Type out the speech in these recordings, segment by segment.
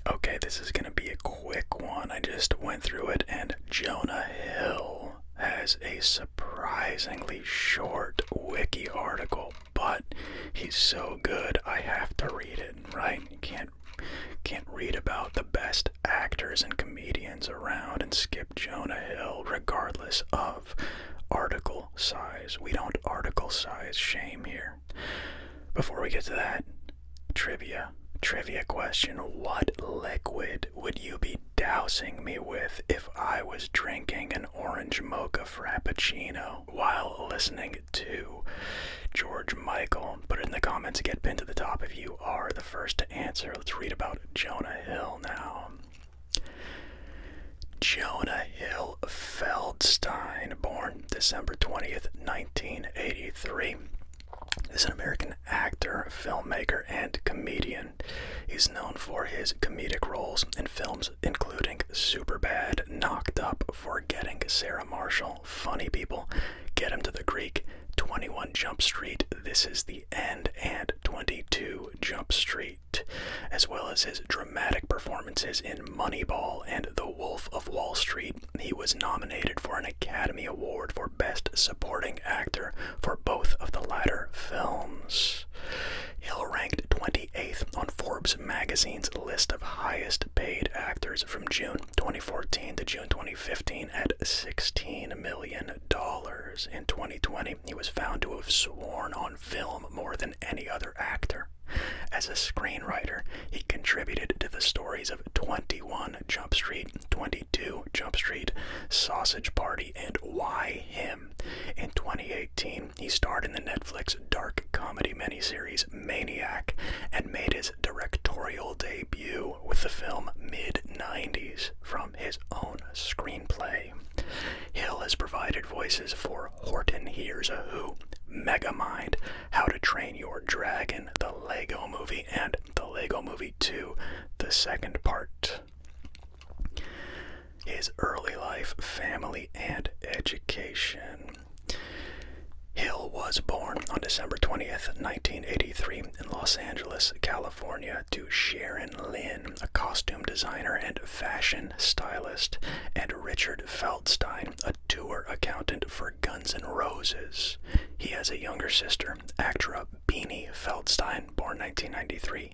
Okay, this is going to be a quick one. I just went through it, and Jonah Hill has a surprisingly short wiki article, but he's so good I have to read it, right? You can't read about the best actors and comedians around and skip Jonah Hill regardless of article size. We don't article size shame here. Before we get to that, trivia question. What liquid would you be dousing me with if I was drinking an orange mocha frappuccino while listening to George Michael? Put it in the comments and get pinned to the top if you are the first to answer. Let's read about Jonah Hill now. Jonah Hill Feldstein, born December 20th, 1983. Is an American actor, filmmaker, and comedian. He's known for his comedic roles in films including Superbad, Knocked Up, Forgetting Sarah Marshall, Funny People, Get Him to the Greek, 21 Jump Street, This Is the End, and 22 Jump Street, as well as his dramatic performances in Moneyball and The Wolf of Wall Street. He was nominated for an Academy Award for Best Supporting Actor for both of the latter films. Hill ranked 28th on Forbes magazine's list of highest paid actors from June 2014 to June 2015 at $16 million. In 2020, he was found to have sworn on film more than any other actor. As a screenwriter, he contributed to the stories of 21 Jump Street, 22 Jump Street, Sausage Party, and Why Him? In 2018, he starred in the Netflix dark comedy miniseries Maniac and made his directorial debut with the film Mid-90s from his own screenplay. Hill has provided voices for Horton Hears a Who, Megamind, How to Train Your Dragon, The Lego Movie, and The Lego Movie 2, the second part. His early life, family, and education. Hill was born on December 20th, 1983 in Los Angeles, California, to Sharon Lynn, a costume designer and fashion stylist, and Richard Feldstein, a tour accountant for Guns N' Roses. He has a younger sister, actor Beanie Feldstein, born 1993.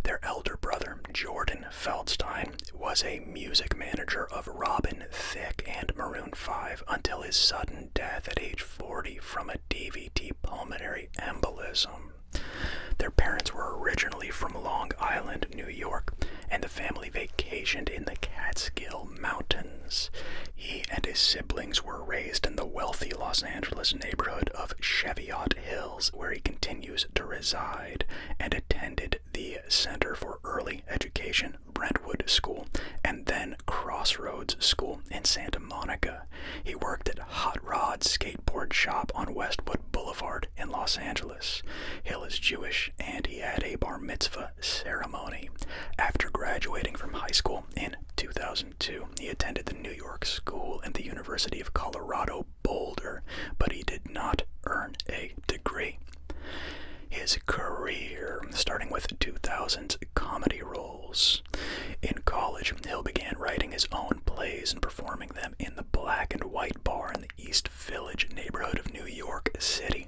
Their elder brother, Jordan Feldstein, was a music manager of Robin Thicke and Maroon 5 until his sudden death at age 40 from a DVT pulmonary embolism. Their parents were originally from Long Island, New York, and the family vacationed in the Catskill Mountains. He and his siblings were raised in the wealthy Los Angeles neighborhood of Cheviot Hills, where he continues to reside, and attended the Center for Early Education, Brentwood School, and then Crossroads School in Santa Monica. He worked at Hot Rod Skateboard Shop on Westwood Boulevard in Los Angeles. Hill is Jewish, and he had a bar mitzvah ceremony. After graduating from high school in 2002, he attended the New York School and the University of Colorado Boulder, but he did not earn a degree. His career, starting with 2000's comedy roles. In college, Hill began writing his own plays and performing them in the Black and White Bar in the East Village neighborhood of New York City.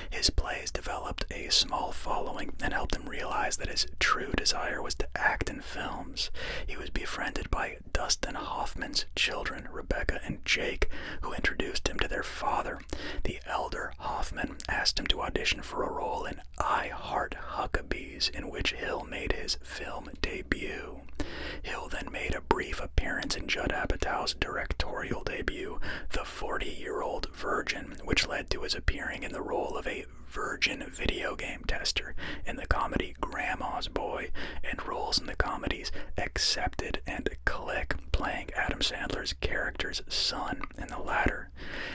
His plays developed a small following and helped him realize that his true desire was to act in films. He was befriended by Dustin Hoffman's children, Rebecca and Jake, who introduced him to their father. The elder Hoffman asked him to audition for a role in I Heart Huckabees, in which Hill made his film debut. Hill then made a brief appearance in Judd Apatow's directorial debut, The 40-Year-Old Virgin, which led to his appearing in the role of a virgin video game tester in the comedy Grandma's Boy, and roles in the comedies Accepted and Click, playing Adam Sandler's character's son in the latter.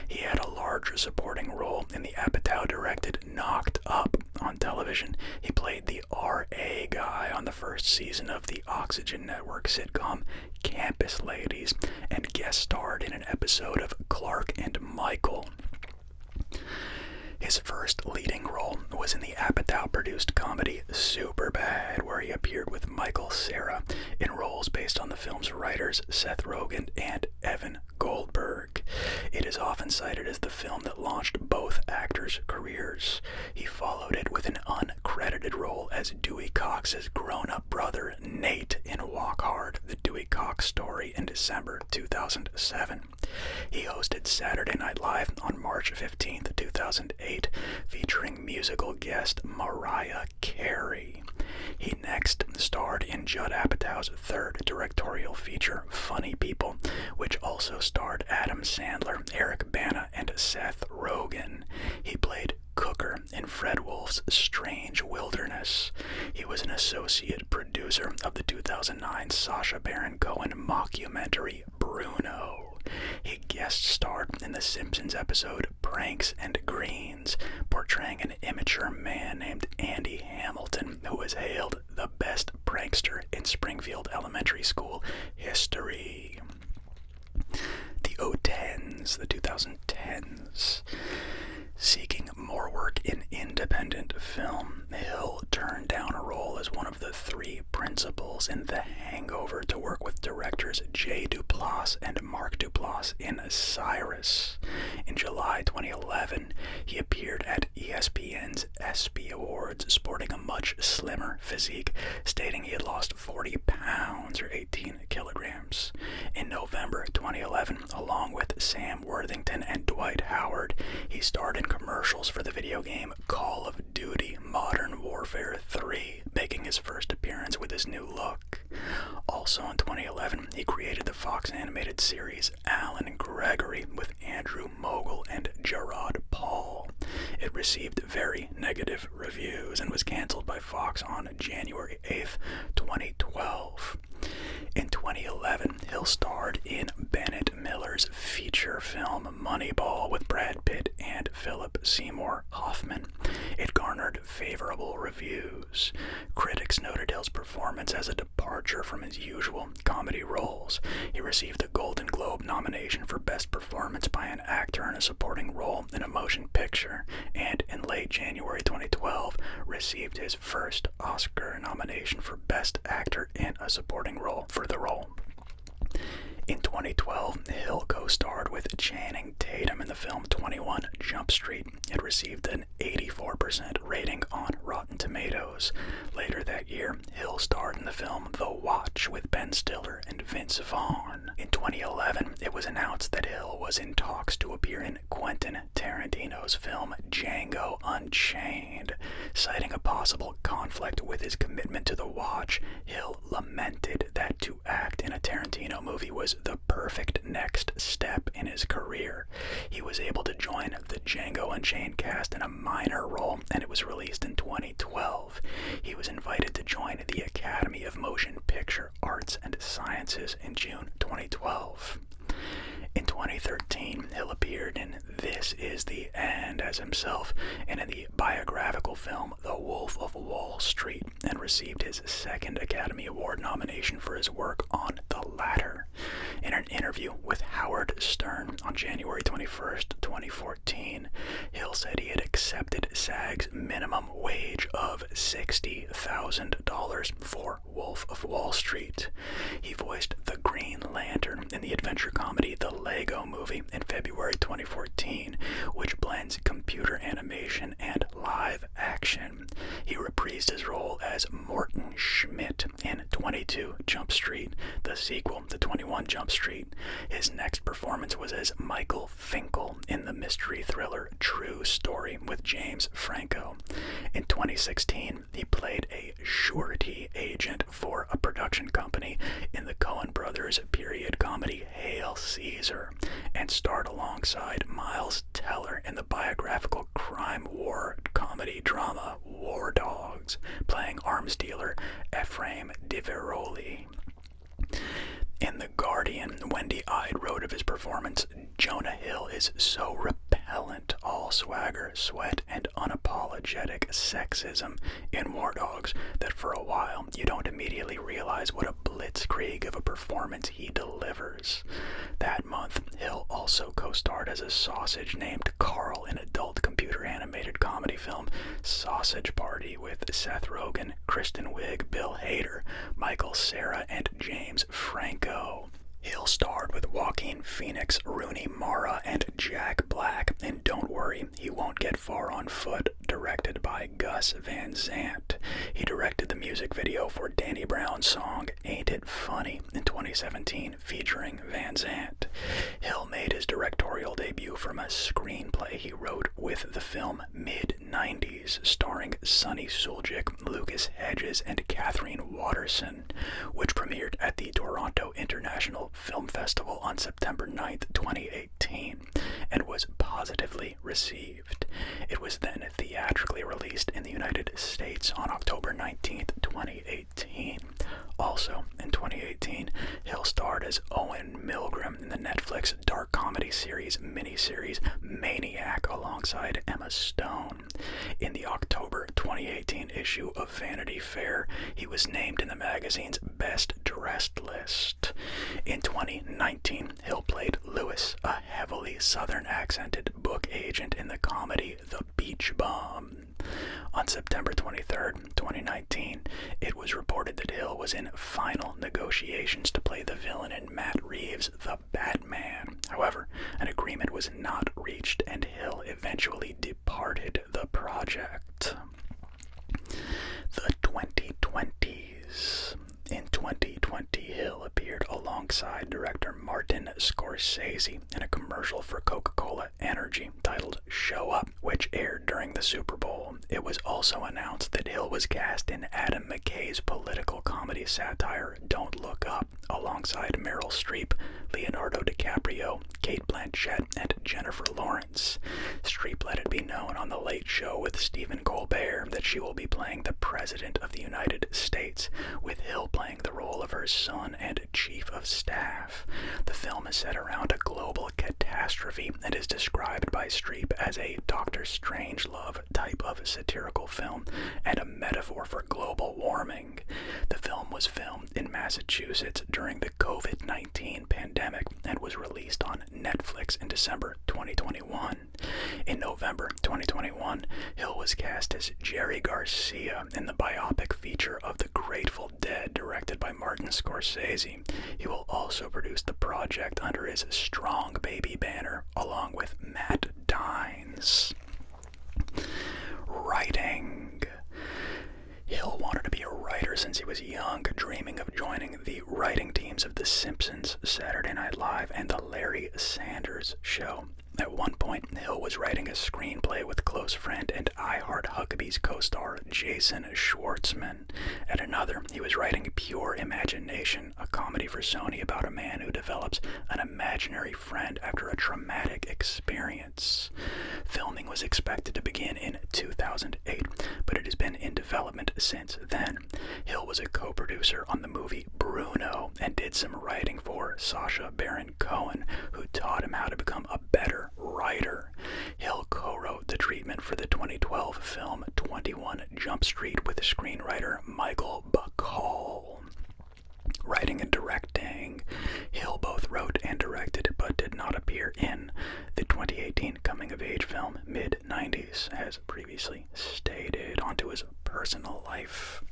He had a larger supporting role in the Apatow-directed Knocked Up on television. He played the RA guy on the first season of the Oxygen Network sitcom Campus Ladies, and guest starred in an episode of Clark and Michael. His first leading role was in the Apatow-produced comedy Superbad, where he appeared with Michael Cera in roles roles based on the film's writers Seth Rogen and Evan Goldberg. It is often cited as the film that launched both actors' careers. He followed it with an uncredited role as Dewey Cox's grown-up brother Nate in Walk Hard, The Dewey Cox Story in December 2007. He hosted Saturday Night Live on March 15, 2008, featuring musical guest Mariah Carey. He next starred in Judd Apatow's third directorial feature, Funny People, which also starred Adam Sandler, Eric Bana, and Seth Rogen. He played Cooker in Fred Wolf's Strange Wilderness. He was an associate producer of the 2009 Sacha Baron Cohen mockumentary Bruno. He guest starred in the Simpsons episode Pranks and Greens, portraying an immature man named Andy Hamilton, who was hailed the best prankster in Springfield Elementary School history. The 2010s. Seeking more work in independent film, Hill turned down a role as one of the three principals in The Hangover to work with directors Jay Duplass and Mark Duplass in Cyrus. In July 2011, he appeared at ESPN's ESPY Awards sporting a much slimmer physique, stating he had lost 40 pounds or 18 kilograms. In November 2011, along with Sam Worthington and Dwight Howard, he starred in commercials for the video game Call of Duty Modern Warfare 3, making his first appearance with his new look. Also in 2011, he created the Fox animated series Alan Gregory with Andrew Mogul and Gerard Paul. It received very negative reviews and was canceled by Fox on January 8th, 2012. In 2011, Hill starred in Bennett Miller's feature film Moneyball with Brad Pitt and Philip Seymour Hoffman. It garnered favorable reviews. Critics noted Hill's performance as a departure from his usual comedy roles. He received a Golden Globe nomination for Best Performance by an Actor in a Supporting Role in a Motion Picture, and in late January 2012, received his first Oscar nomination for Best Actor in a Supporting Role for the role. In 2012, Hill co-starred with Channing Tatum in the film 21 Jump Street. It received an 84% rating on Rotten Tomatoes. Later that year, Hill starred in the film The Watch with Ben Stiller and Vince Vaughn. In 2011, it was announced that Hill was in talks to appear in Quentin Tarantino's film Django Unchained. Citing a possible conflict with his commitment to The Watch, Hill lamented that to act in a Tarantino movie was the perfect next step in his career. He was able to join the Django Unchained cast in a minor role, and it was released in 2012. He was invited to join the Academy of Motion Picture Arts and Sciences in June 2012. In 2013, Hill appeared in This Is the End as himself and in the biographical film The Wolf of Wall Street, and received his second Academy Award nomination for his work on the latter. In an interview with Howard Stern on January 21st, 2014, Hill said he had accepted SAG's minimum wage of $60,000 for Wolf of Wall Street. He voiced the Green Lantern in the adventure comedy The Lego Movie in February 2014, which blends computer animation and live action. He reprised his role as Morton Schmidt in 22 Jump Street, the sequel to 21 Jump Street. His next performance was as Michael Finkel in the mystery thriller True Story with James Franco. In 2016, he played a surety agent for a production company in the Coen Brothers period comedy Hail Caesar, and starred alongside Miles Teller in the biographical crime war comedy drama War Dogs, playing arms dealer Ephraim DiVeroli. In The Guardian, Wendy Ide wrote of his performance, Jonah Hill is so repellent, all swagger, sweat, and unapologetic sexism in War Dogs that for a while you don't immediately realize what a blitzkrieg of a performance he delivers. That month, Hill also co-starred as a sausage named Carl in adult computer animation animated comedy film Sausage Party with Seth Rogen, Kristen Wiig, Bill Hader, Michael Cera, and James Franco. Hill starred with Joaquin Phoenix, Rooney Mara, and Jack Black in Don't Worry, He Won't Get Far on Foot, directed by Gus Van Sant. He directed the music video for Danny Brown's song Ain't It Funny in 2017, featuring Van Sant. Hill made his directorial debut from a screenplay he wrote with the film Mid-90s, starring Sonny Suljic, Lucas Hedges, and Kathleen Watterson, which premiered at the Toronto International Film Festival on September 9th, 2018, and was positively received. It was then theatrically released in the United States on October 19th, 2018. Also, in 2018, Hill starred as Owen Milgram in the Netflix dark comedy miniseries Maniac alongside Emma Stone. In the October 2018 issue of Vanity Fair, he was named in the magazine's Best Dressed list. In 2019, Hill played Lewis, a heavily Southern accented book agent in the comedy The Beach Bum. On September 23rd, 2019, it was reported that Hill was in final negotiations to play the villain in Matt Reeves' The Batman. However, an agreement was not reached and Hill eventually departed the project. The 2020s. In 2020, Hill appeared alongside director Martin Scorsese in a commercial for Coca-Cola Energy titled Show Up, which aired during the Super Bowl. It was also announced that Hill was cast in Adam McKay's political comedy satire Don't Look Up, alongside Meryl Streep, Leonardo DiCaprio, Cate Blanchett, and Jennifer Lawrence. Streep let it be known on The Late Show with Stephen Colbert that she will be playing the President of the United States, with Hill playing the role of her son and chief of staff. The film is set around a global catastrophe and is described by Streep as a Dr. Strangelove type of satirical film and a metaphor for global warming. The film was filmed in Massachusetts during the COVID-19 pandemic and was released on Netflix in December 2021. In November 2021, Hill was cast as Jerry Garcia in the biopic feature of the Grateful Dead directed by Martin Scorsese. He will also produce the project under his Strong Baby banner along with Matt Dines. Writing. Hill wanted to be a writer since he was young, dreaming of joining the writing teams of The Simpsons, Saturday Night Live, and The Larry Sanders Show. At one point, Hill was writing a screenplay with close friend and I Heart Huckabee's co-star Jason Schwartzman. At another, he was writing Pure Imagination, a comedy for Sony about a man who develops an imaginary friend after a traumatic experience. Filming was expected to begin in 2008, but it has been in development since then. Hill was a co-producer on the movie Bruno and did some writing for Sacha Baron Cohen, who taught him how to become a better writer. Hill co-wrote the treatment for the 2012 film 21 Jump Street with screenwriter Michael Bacall. Writing and directing. Hill both wrote and directed but did not appear in the 2018 coming-of-age film Mid-90s, as previously stated. Onto his personal life.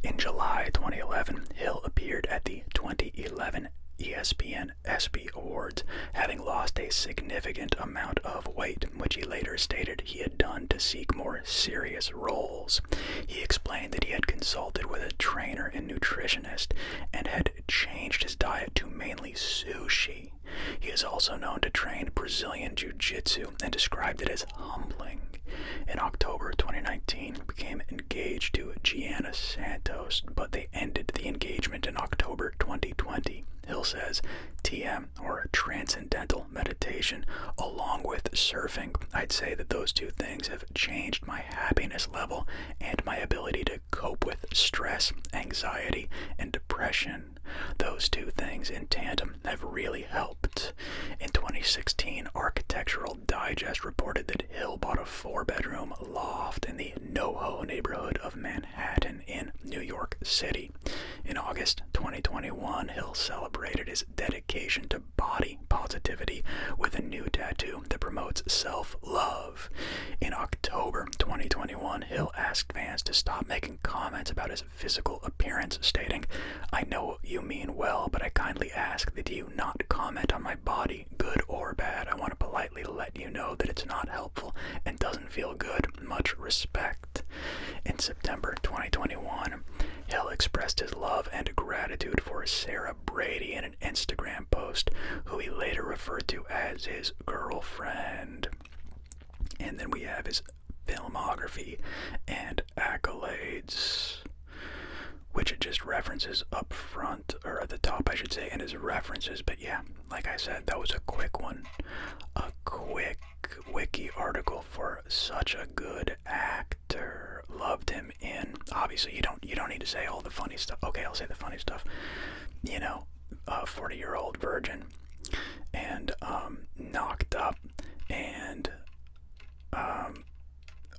In July 2011, Hill appeared at the 2011 ESPN ESPY Awards, having lost a significant amount of weight, which he later stated he had done to seek more serious roles. He explained that he had consulted with a trainer and nutritionist and had changed his diet to mainly sushi. He is also known to train Brazilian Jiu-Jitsu and described it as humbling. In October 2019, he became engaged to Gianna Santos, but they ended the engagement in October 2020. Hill says, TM, or transcendental meditation, along with surfing, I'd say that those two things have changed my happiness level and my ability to cope with stress, anxiety, and depression. Those two things in tandem have really helped. In 2016, Architectural Digest reported that Hill bought a 4-bedroom loft in the NoHo neighborhood of Manhattan in New York City. In August 2021, Hill celebrated his dedication to body positivity with a new tattoo that promotes self-love. In October 2021, Hill asked fans to stop making comments about his physical appearance, stating, "I know you mean well, but I kindly ask that you not comment on my body, good or bad. I want to politely let you know that it's not helpful and doesn't feel good. Much respect." In September 2021, Hill expressed his love and gratitude for Sarah Brady in an Instagram post, who he later referred to as his girlfriend. And then we have his filmography and accolades, which it just references up front, or at the top I should say, and his references. But yeah, like I said, that was a quick one. A quick wiki article for such a good actor. Loved him in, obviously you don't need to say all the funny stuff. Okay, I'll say the funny stuff. 40-year-old virgin, and Knocked Up, and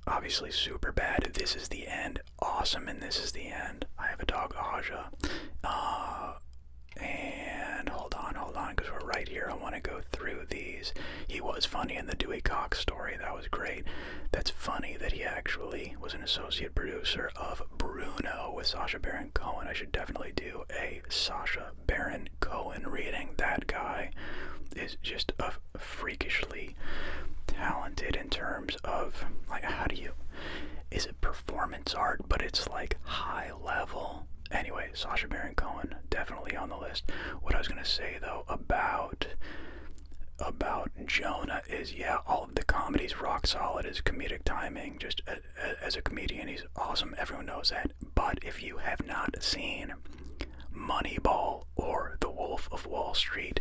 obviously super bad. This Is the End, awesome, and This Is the End. I Have a Dog, Aja. And hold on, because we're right here. I want to go through these. He was funny in the Dewey Cox story. That was great. That's funny that he actually was an associate producer of Bruno with Sacha Baron Cohen. I should definitely do a Sacha Baron Cohen reading. That guy is just a freakishly talented in terms of, like, is it performance art, but it's like high level. Anyway, Sacha Baron Cohen, definitely on the list. What I was going to say, though, about Jonah is, yeah, all of the comedy's rock solid. His comedic timing, just as a comedian, he's awesome. Everyone knows that. But if you have not seen Moneyball or The Wolf of Wall Street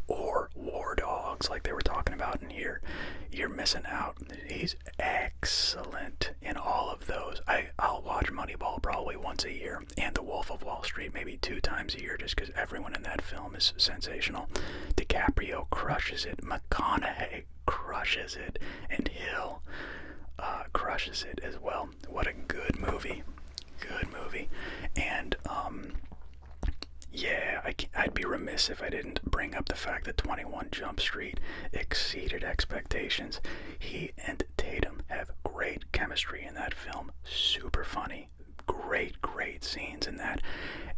or War Dogs, like they were talking about in here, you're missing out. He's excellent in all of those. I'll watch Moneyball probably once a year, and The Wolf of Wall Street maybe 2 times a year, just because everyone in that film is sensational. DiCaprio crushes it, McConaughey crushes it, and Hill crushes it as well. What a good movie. And yeah, I'd be remiss if I didn't bring up the fact that 21 Jump Street exceeded expectations. He and Tatum have great chemistry in that film. Super funny. Great scenes in that.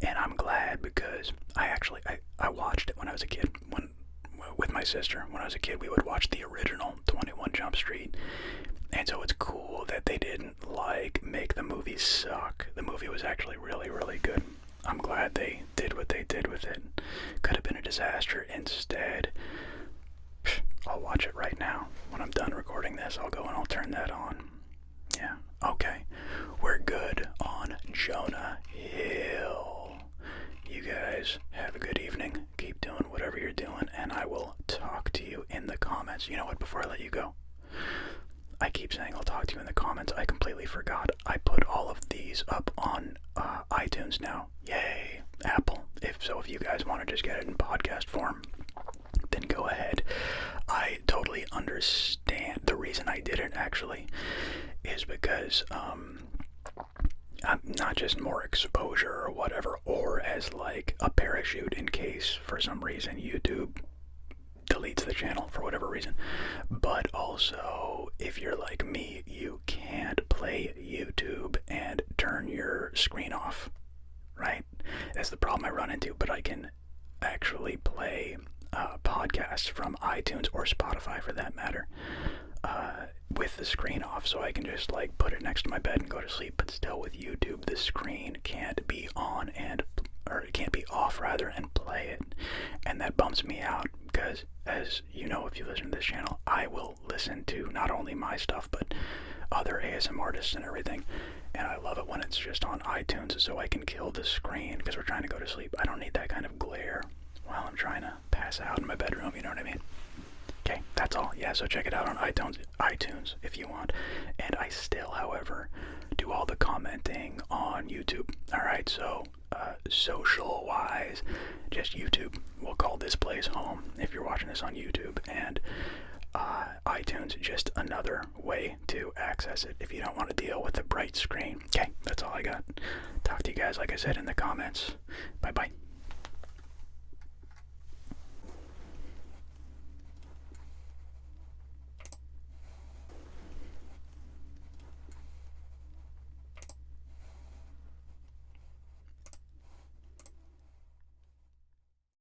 And I'm glad, because I watched it when I was a kid. With my sister, when I was a kid, we would watch the original 21 Jump Street. And so it's cool that they didn't make the movie suck. The movie was actually really good. I'm glad they did what they did with it. Could have been a disaster. Instead, I'll watch it right now. When I'm done recording this, I'll go and I'll turn that on. Yeah, okay. We're good on Jonah Hill. You guys have a good evening. Keep doing whatever you're doing, and I will talk to you in the comments. You know what, before I let you go, I keep saying I'll talk to you in the comments. I completely forgot. I put all of these up on iTunes now. Yay, Apple. If you guys want to just get it in podcast form, then go ahead. I totally understand. The reason I didn't actually is because I'm not just more exposure or whatever, or as like a parachute in case for some reason YouTube deletes the channel for whatever reason. But also, if you're like me, you can't play YouTube and turn your screen off, right? That's the problem I run into. But I can actually play podcasts from iTunes or Spotify, for that matter, with the screen off, so I can just like put it next to my bed and go to sleep. But still, with YouTube, the screen can't be on or it can't be off rather, and play it, and that bums me out, because, as you know, if you listen to this channel, I will listen to not only my stuff but other ASM artists and everything, and I love it when it's just on iTunes, so I can kill the screen because we're trying to go to sleep. I don't need that kind of glare while I'm trying to pass out in my bedroom, you know what I mean? Okay, that's all. Yeah, so check it out on iTunes if you want. And I still, however, do all the commenting on YouTube. Alright, so social-wise, just YouTube. We'll call this place home if you're watching this on YouTube. And iTunes, just another way to access it if you don't want to deal with the bright screen. Okay, that's all I got. Talk to you guys, like I said, in the comments. Bye-bye.